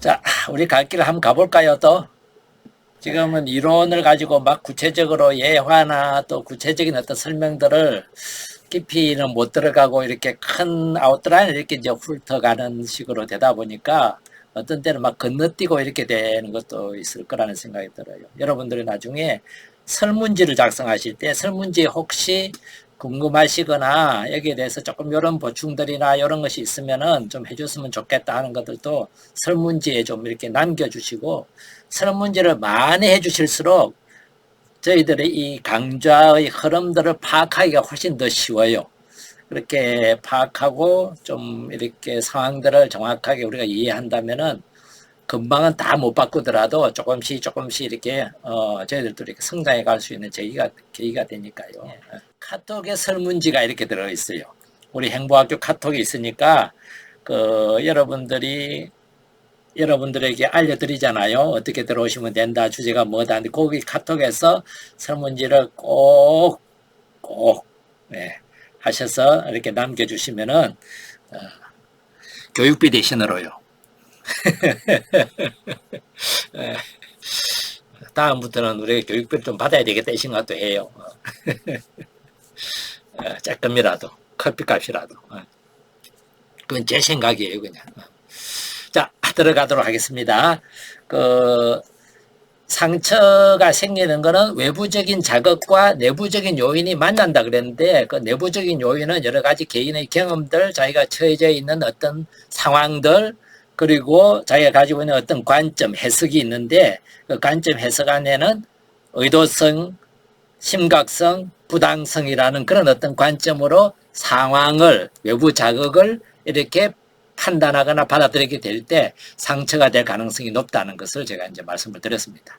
자, 우리 갈 길을 한번 가볼까요, 또? 지금은 이론을 가지고 막 구체적으로 예화나 또 구체적인 어떤 설명들을 깊이는 못 들어가고 이렇게 큰 아웃라인을 이렇게 이제 훑어가는 식으로 되다 보니까 어떤 때는 막 건너뛰고 이렇게 되는 것도 있을 거라는 생각이 들어요. 여러분들이 나중에 설문지를 작성하실 때 설문지에 혹시 궁금하시거나 여기에 대해서 조금 이런 보충들이나 이런 것이 있으면은 좀 해줬으면 좋겠다 하는 것들도 설문지에 좀 이렇게 남겨주시고, 설문지를 많이 해주실수록 저희들의 이 강좌의 흐름들을 파악하기가 훨씬 더 쉬워요. 그렇게 파악하고 좀 이렇게 상황들을 정확하게 우리가 이해한다면은 금방은 다 못 바꾸더라도 조금씩 이렇게 저희들도 이렇게 성장해 갈 수 있는 계기가 되니까요. 카톡에 설문지가 이렇게 들어 있어요. 우리 행보학교 카톡이 있으니까 여러분들에게 알려드리잖아요. 어떻게 들어오시면 된다, 주제가 뭐다. 근데 거기 카톡에서 설문지를 꼭 네, 하셔서 이렇게 남겨주시면은 교육비 대신으로요. 다음부터는 우리가 교육비를 좀 받아야 되겠다 이 생각도 해요. 조금이라도 커피값이라도. 그건 제 생각이에요, 그냥. 자, 들어가도록 하겠습니다. 상처가 생기는 것은 외부적인 자극과 내부적인 요인이 만난다 그랬는데, 그 내부적인 요인은 여러 가지 개인의 경험들, 자기가 처해져 있는 어떤 상황들, 그리고 자기가 가지고 있는 어떤 관점, 해석이 있는데, 그 관점 해석 안에는 의도성, 심각성, 부당성이라는 그런 어떤 관점으로 상황을, 외부 자극을 이렇게 판단하거나 받아들이게 될 때 상처가 될 가능성이 높다는 것을 제가 이제 말씀을 드렸습니다.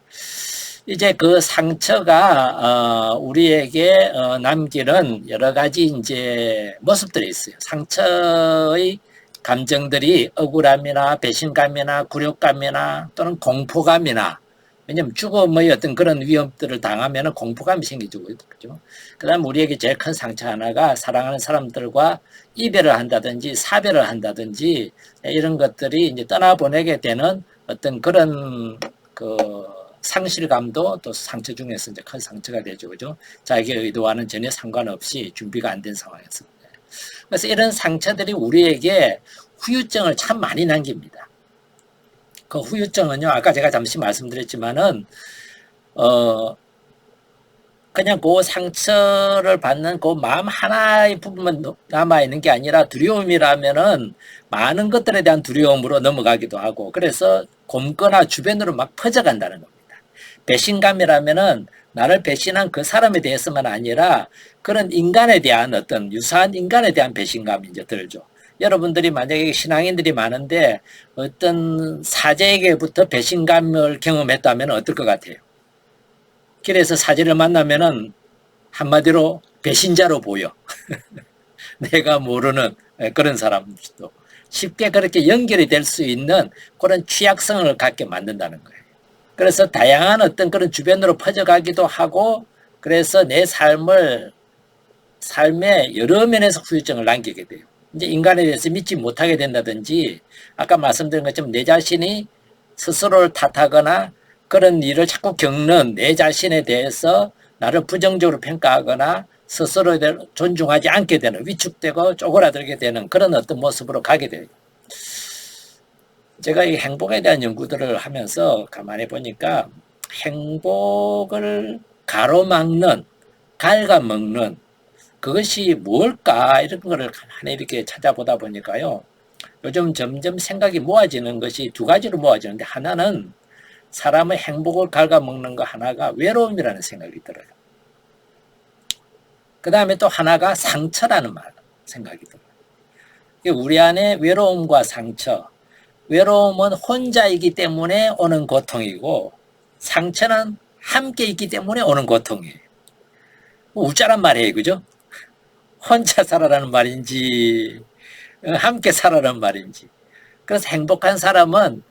이제 그 상처가 우리에게 남기는 여러 가지 이제 모습들이 있어요. 상처의 감정들이 억울함이나 배신감이나 굴욕감이나 또는 공포감이나, 왜냐면 죽음의 어떤 그런 위험들을 당하면 공포감이 생기죠. 그죠? 그 다음 우리에게 제일 큰 상처 하나가 사랑하는 사람들과 이별을 한다든지 사별을 한다든지 이런 것들이 이제 떠나보내게 되는 어떤 그런 상실감도 또 상처 중에서 이제 큰 상처가 되죠. 그죠? 자기의 의도와는 전혀 상관없이 준비가 안 된 상황에서. 그래서 이런 상처들이 우리에게 후유증을 참 많이 남깁니다. 그 후유증은요, 아까 제가 잠시 말씀드렸지만은, 그냥 그 상처를 받는 그 마음 하나의 부분만 남아있는 게 아니라 두려움이라면은 많은 것들에 대한 두려움으로 넘어가기도 하고, 그래서 곪거나 주변으로 막 퍼져간다는 겁니다. 배신감이라면은 나를 배신한 그 사람에 대해서만 아니라 그런 인간에 대한 어떤 유사한 인간에 대한 배신감이 이제 들죠. 여러분들이 만약에 신앙인들이 많은데 어떤 사제에게부터 배신감을 경험했다면 어떨 것 같아요? 길에서 사제를 만나면은 한마디로 배신자로 보여. 내가 모르는 그런 사람들도 쉽게 그렇게 연결이 될 수 있는 그런 취약성을 갖게 만든다는 거예요. 그래서 다양한 어떤 그런 주변으로 퍼져가기도 하고, 그래서 내 삶에 여러 면에서 후유증을 남기게 돼요. 이제 인간에 대해서 믿지 못하게 된다든지, 아까 말씀드린 것처럼 내 자신이 스스로를 탓하거나 그런 일을 자꾸 겪는 내 자신에 대해서 나를 부정적으로 평가하거나 스스로에 대해 존중하지 않게 되는, 위축되고 쪼그라들게 되는 그런 어떤 모습으로 가게 돼요. 제가 이 행복에 대한 연구들을 하면서 가만히 보니까 행복을 가로막는, 갉아먹는 그것이 뭘까, 이런 거를 가만히 이렇게 찾아보다 보니까요, 요즘 점점 생각이 모아지는 것이 두 가지로 모아지는데, 하나는 사람의 행복을 갉아먹는 거 하나가 외로움이라는 생각이 들어요. 그 다음에 또 하나가 상처라는 생각이 들어요. 우리 안에 외로움과 상처, 외로움은 혼자이기 때문에 오는 고통이고 상처는 함께 있기 때문에 오는 고통이에요. 웃자란 말이에요, 그죠? 혼자 살아라는 말인지 함께 살아란 말인지. 그래서 행복한 사람은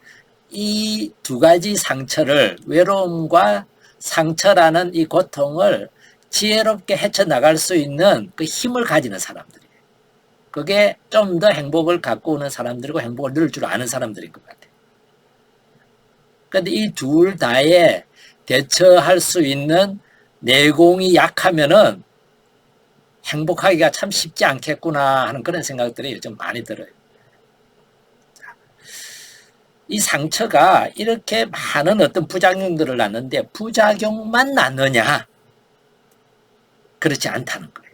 이 두 가지 상처를, 외로움과 상처라는 이 고통을 지혜롭게 헤쳐나갈 수 있는 그 힘을 가지는 사람들이에요. 그게 좀 더 행복을 갖고 오는 사람들이고 행복을 누릴 줄 아는 사람들인 것 같아요. 그런데 이 둘 다에 대처할 수 있는 내공이 약하면은 행복하기가 참 쉽지 않겠구나 하는 그런 생각들이 요즘 많이 들어요. 이 상처가 이렇게 많은 어떤 부작용들을 낳는데 부작용만 낳느냐? 그렇지 않다는 거예요.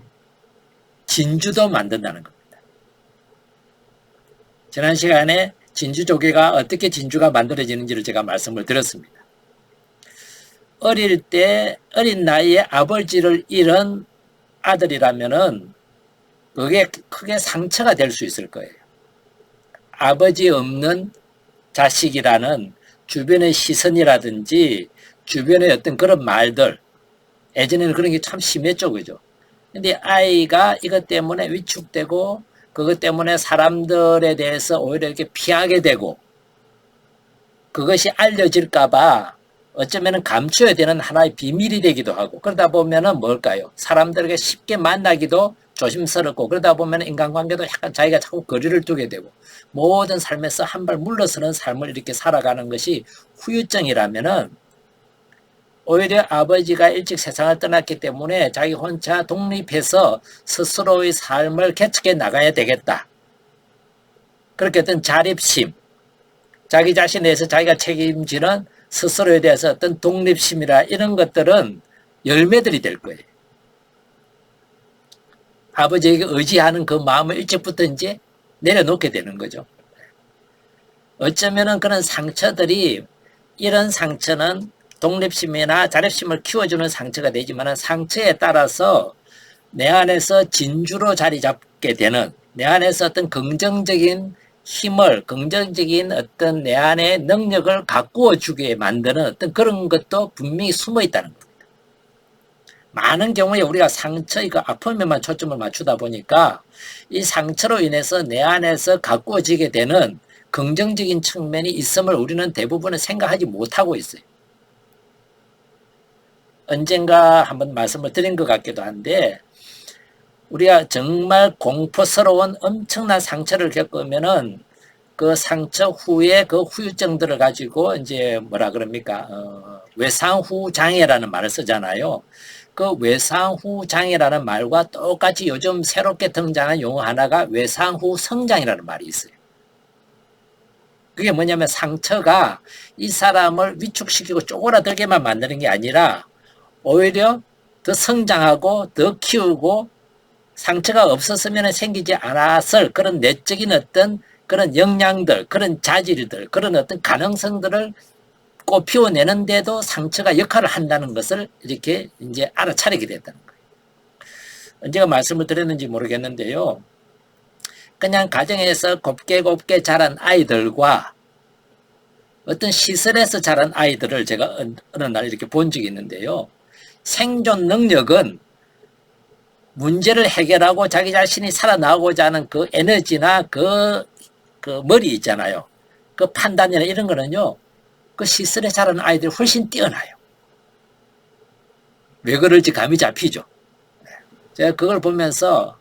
진주도 만든다는 겁니다. 지난 시간에 진주조개가 어떻게 진주가 만들어지는지를 제가 말씀을 드렸습니다. 어릴 때 어린 나이에 아버지를 잃은 아들이라면은 그게 크게 상처가 될 수 있을 거예요. 아버지 없는 자식이라는 주변의 시선이라든지 주변의 어떤 그런 말들, 예전에는 그런 게 참 심했죠, 그죠? 근데 아이가 이것 때문에 위축되고 그것 때문에 사람들에 대해서 오히려 이렇게 피하게 되고 그것이 알려질까봐 어쩌면 감춰야 되는 하나의 비밀이 되기도 하고, 그러다 보면은 뭘까요? 사람들에게 쉽게 만나기도 조심스럽고, 그러다 보면 인간관계도 약간 자기가 자꾸 거리를 두게 되고, 모든 삶에서 한 발 물러서는 삶을 이렇게 살아가는 것이 후유증이라면은 오히려 아버지가 일찍 세상을 떠났기 때문에 자기 혼자 독립해서 스스로의 삶을 개척해 나가야 되겠다. 그렇게 어떤 자립심, 자기 자신에 대해서 자기가 책임지는 스스로에 대해서 어떤 독립심이라 이런 것들은 열매들이 될 거예요. 아버지에게 의지하는 그 마음을 일찍부터 이제 내려놓게 되는 거죠. 어쩌면은 그런 상처들이, 이런 상처는 독립심이나 자립심을 키워주는 상처가 되지만 상처에 따라서 내 안에서 진주로 자리 잡게 되는, 내 안에서 어떤 긍정적인 힘을, 긍정적인 어떤 내 안의 능력을 가꾸어 주게 만드는 어떤 그런 것도 분명히 숨어 있다는 겁니다. 많은 경우에 우리가 상처, 이거 아픔에만 초점을 맞추다 보니까 이 상처로 인해서 내 안에서 가꾸어지게 되는 긍정적인 측면이 있음을 우리는 대부분은 생각하지 못하고 있어요. 언젠가 한번 말씀을 드린 것 같기도 한데, 우리가 정말 공포스러운 엄청난 상처를 겪으면은 그 상처 후에 그 후유증들을 가지고 이제 뭐라 그럽니까? 외상후 장애라는 말을 쓰잖아요. 그 외상후 장애라는 말과 똑같이 요즘 새롭게 등장한 용어 하나가 외상후 성장이라는 말이 있어요. 그게 뭐냐면 상처가 이 사람을 위축시키고 쪼그라들게만 만드는 게 아니라 오히려 더 성장하고 더 키우고, 상처가 없었으면 생기지 않았을 그런 내적인 어떤 그런 역량들, 그런 자질들, 그런 어떤 가능성들을 꽃피워내는데도 상처가 역할을 한다는 것을 이렇게 이제 알아차리게 됐다는 거예요. 언제가 말씀을 드렸는지 모르겠는데요. 그냥 가정에서 곱게 자란 아이들과 어떤 시설에서 자란 아이들을 제가 어느 날 이렇게 본 적이 있는데요. 생존 능력은 문제를 해결하고 자기 자신이 살아나고자 하는 그 에너지나 그 머리 있잖아요. 그 판단이나 이런 거는요, 그 시설에 자라는 아이들이 훨씬 뛰어나요. 왜 그럴지 감이 잡히죠. 제가 그걸 보면서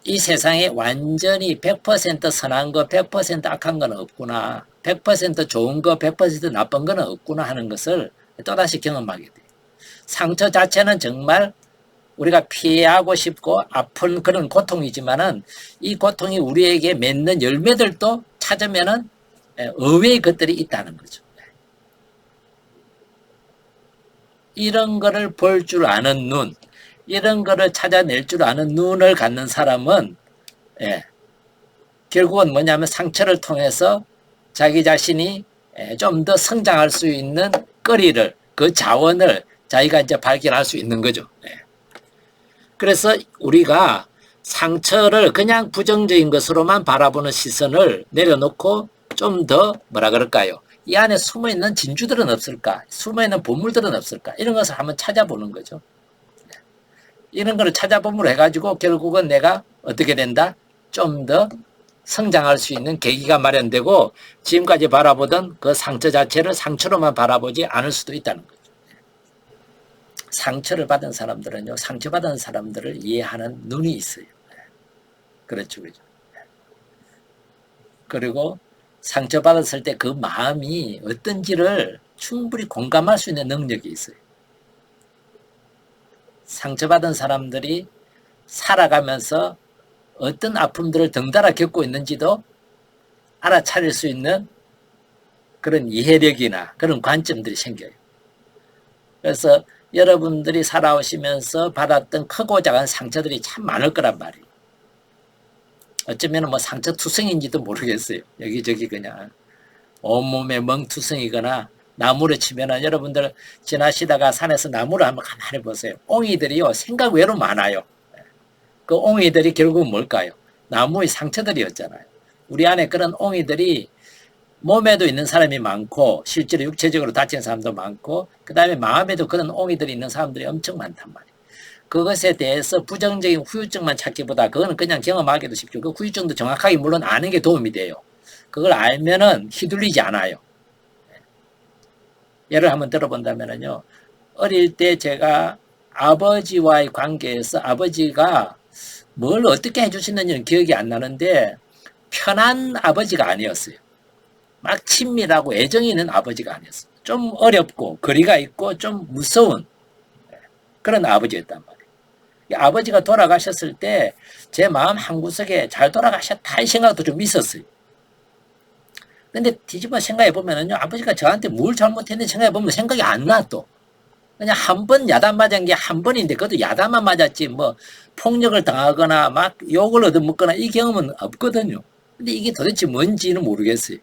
이 세상에 완전히 100% 선한 거, 100% 악한 건 없구나. 100% 좋은 거, 100% 나쁜 거는 없구나 하는 것을 또다시 경험하게 돼요. 상처 자체는 정말 우리가 피하고 싶고 아픈 그런 고통이지만은 이 고통이 우리에게 맺는 열매들도 찾으면은 의외의 것들이 있다는 거죠. 이런 거를 볼 줄 아는 눈, 이런 거를 찾아낼 줄 아는 눈을 갖는 사람은 결국은 뭐냐면 상처를 통해서 자기 자신이 좀 더 성장할 수 있는 거리를, 그 자원을 자기가 이제 발견할 수 있는 거죠. 그래서 우리가 상처를 그냥 부정적인 것으로만 바라보는 시선을 내려놓고 좀 더 뭐라 그럴까요? 이 안에 숨어있는 진주들은 없을까? 숨어있는 보물들은 없을까? 이런 것을 한번 찾아보는 거죠. 이런 거를 찾아봄으로 해가지고 결국은 내가 어떻게 된다? 좀 더 성장할 수 있는 계기가 마련되고 지금까지 바라보던 그 상처 자체를 상처로만 바라보지 않을 수도 있다는 거죠. 상처를 받은 사람들은요, 상처받은 사람들을 이해하는 눈이 있어요. 그렇죠, 그죠. 그리고 상처받았을 때 그 마음이 어떤지를 충분히 공감할 수 있는 능력이 있어요. 상처받은 사람들이 살아가면서 어떤 아픔들을 덩달아 겪고 있는지도 알아차릴 수 있는 그런 이해력이나 그런 관점들이 생겨요. 그래서 여러분들이 살아오시면서 받았던 크고 작은 상처들이 참 많을 거란 말이에요. 어쩌면 뭐 상처 투성인지도 모르겠어요. 여기저기 그냥 온몸에 멍투성이거나 나무를 치면은 여러분들 지나시다가 산에서 나무를 한번 가만히 보세요. 옹이들이요, 생각 외로 많아요. 그 옹이들이 결국은 뭘까요? 나무의 상처들이었잖아요. 우리 안에 그런 옹이들이 몸에도 있는 사람이 많고 실제로 육체적으로 다친 사람도 많고 그 다음에 마음에도 그런 옹이들이 있는 사람들이 엄청 많단 말이에요. 그것에 대해서 부정적인 후유증만 찾기보다 그거는 그냥 경험하기도 쉽죠. 그 후유증도 정확하게 물론 아는 게 도움이 돼요. 그걸 알면은 휘둘리지 않아요. 예를 한번 들어본다면요. 어릴 때 제가 아버지와의 관계에서 아버지가 뭘 어떻게 해주시는지는 기억이 안 나는데 편한 아버지가 아니었어요. 막 친밀하고 애정이 있는 아버지가 아니었어요. 좀 어렵고 거리가 있고 좀 무서운 그런 아버지였단 말이에요. 아버지가 돌아가셨을 때 제 마음 한구석에 잘 돌아가셨다 이 생각도 좀 있었어요. 근데 뒤집어 생각해 보면은요, 아버지가 저한테 뭘 잘못했는지 생각해 보면 생각이 안 나 또. 그냥 한 번 야단 맞은 게 한 번인데 그것도 야단만 맞았지 뭐 폭력을 당하거나 막 욕을 얻어먹거나 이 경험은 없거든요. 근데 이게 도대체 뭔지는 모르겠어요.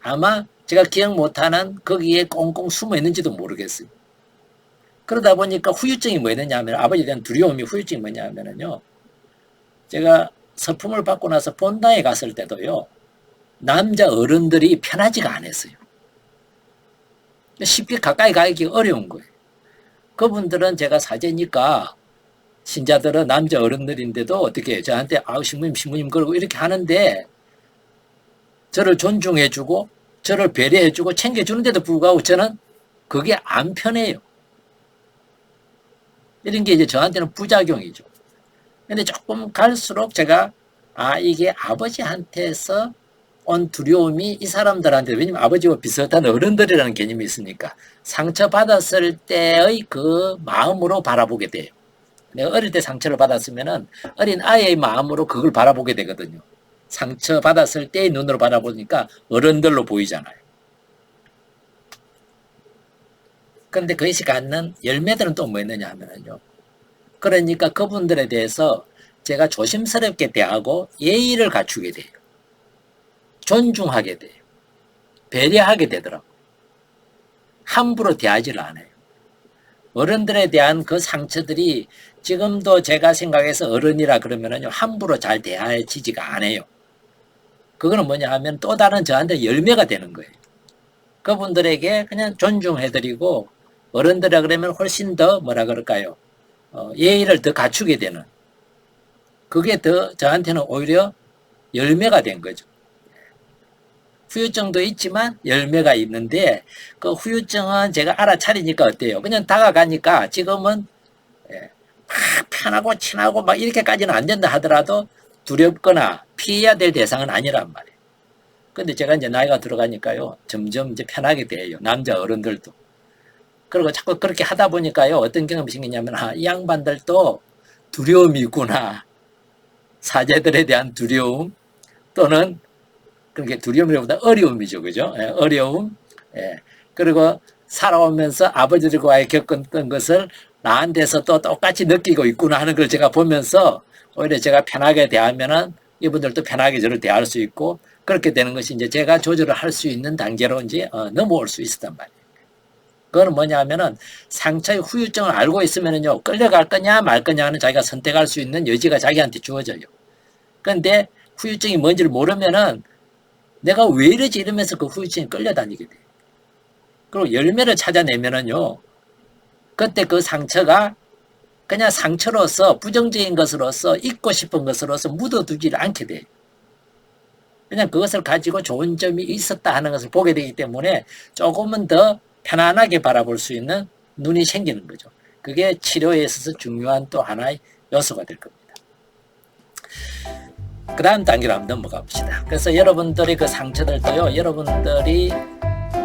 아마 제가 기억 못하는 거기에 꽁꽁 숨어 있는지도 모르겠어요. 그러다 보니까 후유증이 뭐였느냐 하면 아버지에 대한 두려움이 후유증이 뭐냐 하면은요. 제가 서품을 받고 나서 본당에 갔을 때도요. 남자 어른들이 편하지가 않았어요. 쉽게 가까이 가기 어려운 거예요. 그분들은 제가 사제니까 신자들은 남자 어른들인데도 어떻게 저한테 아우 신부님 그러고 이렇게 하는데 저를 존중해주고 저를 배려해주고 챙겨주는데도 불구하고 저는 그게 안 편해요. 이런 게 이제 저한테는 부작용이죠. 근데 조금 갈수록 제가 이게 아버지한테서 온 두려움이 이 사람들한테, 왜냐면 아버지와 비슷한 어른들이라는 개념이 있으니까 상처받았을 때의 그 마음으로 바라보게 돼요. 내가 어릴 때 상처를 받았으면은 어린 아이의 마음으로 그걸 바라보게 되거든요. 상처받았을 때의 눈으로 바라보니까 어른들로 보이잖아요. 그런데 그것이 갖는 열매들은 또 뭐였느냐 하면요. 그러니까 그분들에 대해서 제가 조심스럽게 대하고 예의를 갖추게 돼요. 존중하게 돼요. 배려하게 되더라고요. 함부로 대하지를 않아요. 어른들에 대한 그 상처들이 지금도 제가 생각해서 어른이라 그러면은요, 함부로 잘 대하지지가 않아요. 그거는 뭐냐 하면 또 다른 저한테 열매가 되는 거예요. 그분들에게 그냥 존중해드리고 어른들이라 그러면 훨씬 더 뭐라 그럴까요? 예의를 더 갖추게 되는 그게 더 저한테는 오히려 열매가 된 거죠. 후유증도 있지만 열매가 있는데 그 후유증은 제가 알아차리니까 어때요? 그냥 다가가니까 지금은 막 편하고 친하고 막 이렇게까지는 안 된다 하더라도 두렵거나 피해야 될 대상은 아니란 말이에요. 근데 제가 이제 나이가 들어가니까요. 점점 이제 편하게 돼요. 남자 어른들도. 그리고 자꾸 그렇게 하다 보니까요. 어떤 경험이 생기냐면 이 양반들도 두려움이 있구나. 사제들에 대한 두려움 또는 그게 두려움이라보다 어려움이죠. 그죠? 어려움. 그리고 살아오면서 아버지들과의 겪었던 것을 나한테서 또 똑같이 느끼고 있구나 하는 걸 제가 보면서 오히려 제가 편하게 대하면은 이분들도 편하게 저를 대할 수 있고 그렇게 되는 것이 이제 제가 조절을 할 수 있는 단계로 이제 넘어올 수 있었단 말이에요. 그거는 뭐냐 하면은 상처의 후유증을 알고 있으면은요, 끌려갈 거냐 말 거냐는 자기가 선택할 수 있는 여지가 자기한테 주어져요. 그런데 후유증이 뭔지를 모르면은 내가 왜 이러지 이러면서 그 후유증이 끌려다니게 돼요. 그리고 열매를 찾아내면은요, 그때 그 상처가 그냥 상처로서 부정적인 것으로서 잊고 싶은 것으로서 묻어두지를 않게 돼. 그냥 그것을 가지고 좋은 점이 있었다 하는 것을 보게 되기 때문에 조금은 더 편안하게 바라볼 수 있는 눈이 생기는 거죠. 그게 치료에 있어서 중요한 또 하나의 요소가 될 겁니다. 그 다음 단계로 한번 넘어가 봅시다. 그래서 여러분들의 그 상처들도요, 여러분들이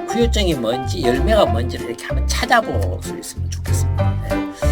후유증이 뭔지, 열매가 뭔지를 이렇게 한번 찾아볼 수 있으면 좋겠습니다. 네.